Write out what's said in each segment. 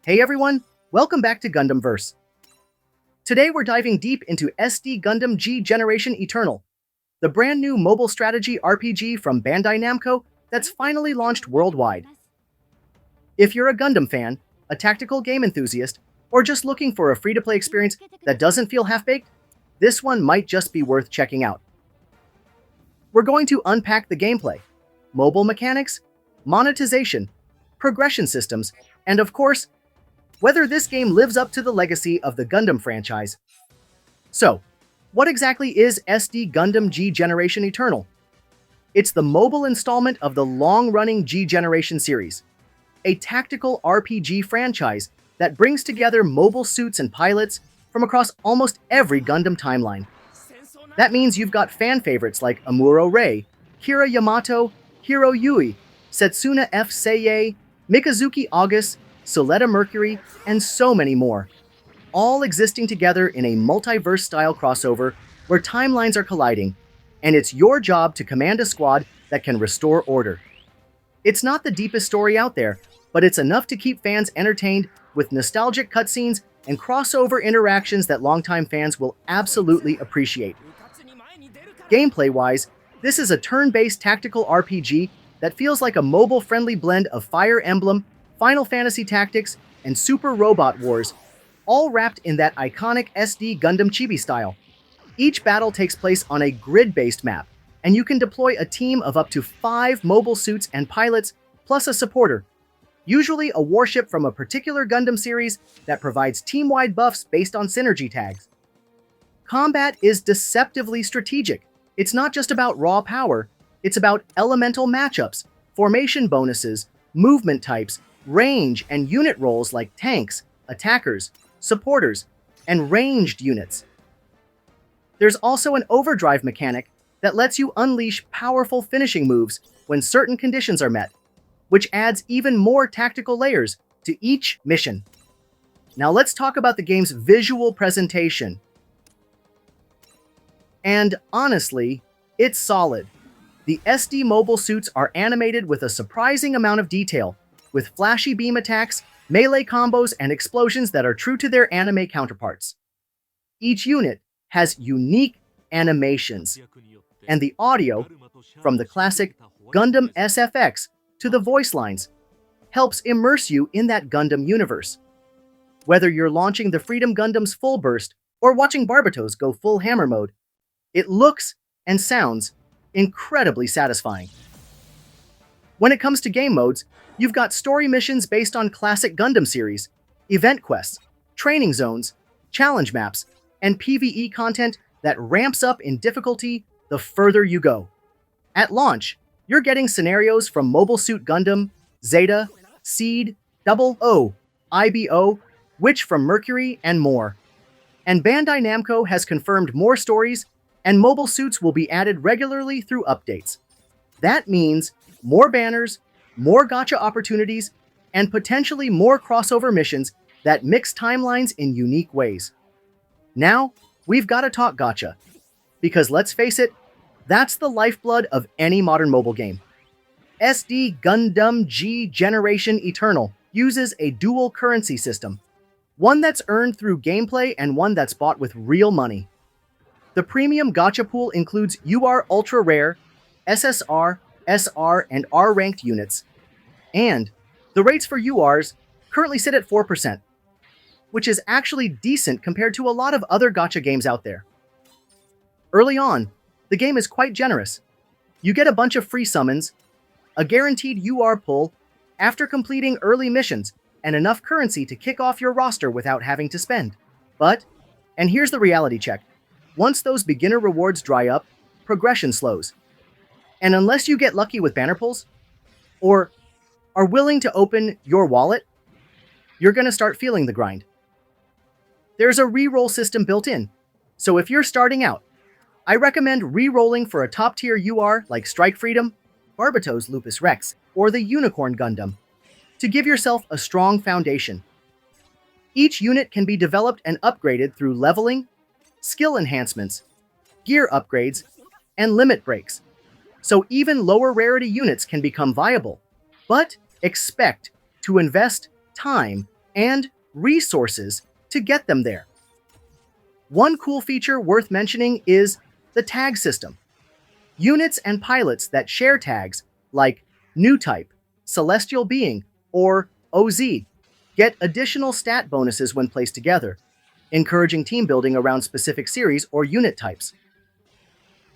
Hey everyone, welcome back to Gundam Verse. Today we're diving deep into SD Gundam G Generation Eternal, the brand new mobile strategy RPG from Bandai Namco that's finally launched worldwide. If you're a Gundam fan, a tactical game enthusiast, or just looking for a free-to-play experience that doesn't feel half-baked, this one might just be worth checking out. We're going to unpack the gameplay, mobile mechanics, monetization, progression systems, and of course, whether this game lives up to the legacy of the Gundam franchise. So, what exactly is SD Gundam G Generation Eternal? It's the mobile installment of the long-running G Generation series, a tactical RPG franchise that brings together mobile suits and pilots from across almost every Gundam timeline. That means you've got fan favorites like Amuro Ray, Kira Yamato, Hiro Yui, Setsuna F. Seiei, Mikazuki August, Soletta Mercury, and so many more, all existing together in a multiverse-style crossover where timelines are colliding, and it's your job to command a squad that can restore order. It's not the deepest story out there, but it's enough to keep fans entertained with nostalgic cutscenes and crossover interactions that longtime fans will absolutely appreciate. Gameplay-wise, this is a turn-based tactical RPG that feels like a mobile-friendly blend of Fire Emblem, Final Fantasy Tactics, and Super Robot Wars, all wrapped in that iconic SD Gundam Chibi style. Each battle takes place on a grid-based map, and you can deploy a team of up to 5 mobile suits and pilots, plus a supporter, usually a warship from a particular Gundam series that provides team-wide buffs based on synergy tags. Combat is deceptively strategic. It's not just about raw power, it's about elemental matchups, formation bonuses, movement types, range and unit roles like tanks, attackers, supporters, and ranged units. There's also an overdrive mechanic that lets you unleash powerful finishing moves when certain conditions are met, which adds even more tactical layers to each mission. Now let's talk about the game's visual presentation. And honestly, it's solid. The SD mobile suits are animated with a surprising amount of detail, with flashy beam attacks, melee combos, and explosions that are true to their anime counterparts. Each unit has unique animations, and the audio, from the classic Gundam SFX to the voice lines, helps immerse you in that Gundam universe. Whether you're launching the Freedom Gundam's full burst or watching Barbatos go full hammer mode, it looks and sounds incredibly satisfying. When it comes to game modes, you've got story missions based on classic Gundam series, event quests, training zones, challenge maps, and PvE content that ramps up in difficulty the further you go. At launch, you're getting scenarios from Mobile Suit Gundam, Zeta, Seed, Double O, IBO, Witch from Mercury, and more. And Bandai Namco has confirmed more stories, and mobile suits will be added regularly through updates. That means more banners, more gacha opportunities, and potentially more crossover missions that mix timelines in unique ways. Now, we've got to talk gacha, because let's face it, that's the lifeblood of any modern mobile game. SD Gundam G Generation Eternal uses a dual currency system, one that's earned through gameplay and one that's bought with real money. The premium gacha pool includes UR Ultra Rare, SSR, SR, and R-ranked units, and the rates for URs currently sit at 4%, which is actually decent compared to a lot of other gacha games out there. Early on, the game is quite generous. You get a bunch of free summons, a guaranteed UR pull after completing early missions, and enough currency to kick off your roster without having to spend. But, and here's the reality check, once those beginner rewards dry up, progression slows. And unless you get lucky with banner pulls, or are willing to open your wallet, you're going to start feeling the grind. There's a reroll system built in, so if you're starting out, I recommend rerolling for a top-tier UR like Strike Freedom, Barbatos Lupus Rex, or the Unicorn Gundam, to give yourself a strong foundation. Each unit can be developed and upgraded through leveling, skill enhancements, gear upgrades, and limit breaks, so even lower rarity units can become viable. But expect to invest time and resources to get them there. One cool feature worth mentioning is the tag system. Units and pilots that share tags, like New Type, Celestial Being, or OZ, get additional stat bonuses when placed together, encouraging team building around specific series or unit types.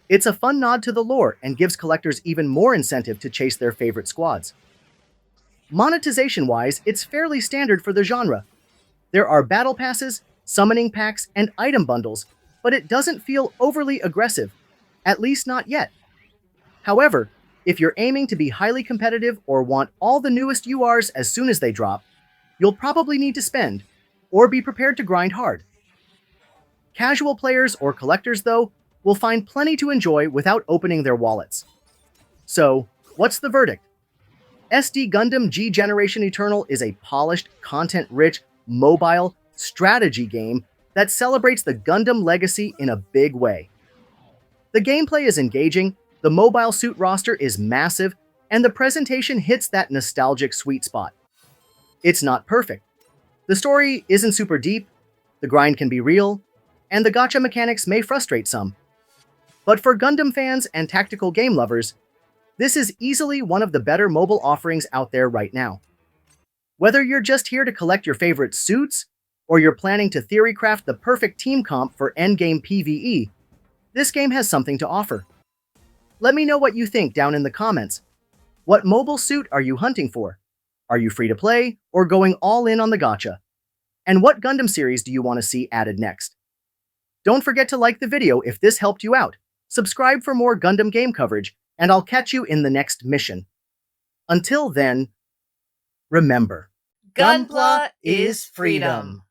It's a fun nod to the lore and gives collectors even more incentive to chase their favorite squads. Monetization-wise, it's fairly standard for the genre. There are battle passes, summoning packs, and item bundles, but it doesn't feel overly aggressive, at least not yet. However, if you're aiming to be highly competitive or want all the newest URs as soon as they drop, you'll probably need to spend, or be prepared to grind hard. Casual players or collectors, though, will find plenty to enjoy without opening their wallets. So, what's the verdict? SD Gundam G Generation Eternal is a polished, content-rich, mobile strategy game that celebrates the Gundam legacy in a big way. The gameplay is engaging, the mobile suit roster is massive, and the presentation hits that nostalgic sweet spot. It's not perfect. The story isn't super deep, the grind can be real, and the gacha mechanics may frustrate some. But for Gundam fans and tactical game lovers, this is easily one of the better mobile offerings out there right now. Whether you're just here to collect your favorite suits, or you're planning to theorycraft the perfect team comp for endgame PvE, this game has something to offer. Let me know what you think down in the comments. What mobile suit are you hunting for? Are you free to play, or going all in on the gacha? And what Gundam series do you want to see added next? Don't forget to like the video if this helped you out, subscribe for more Gundam game coverage, and I'll catch you in the next mission. Until then, remember, Gunpla is freedom.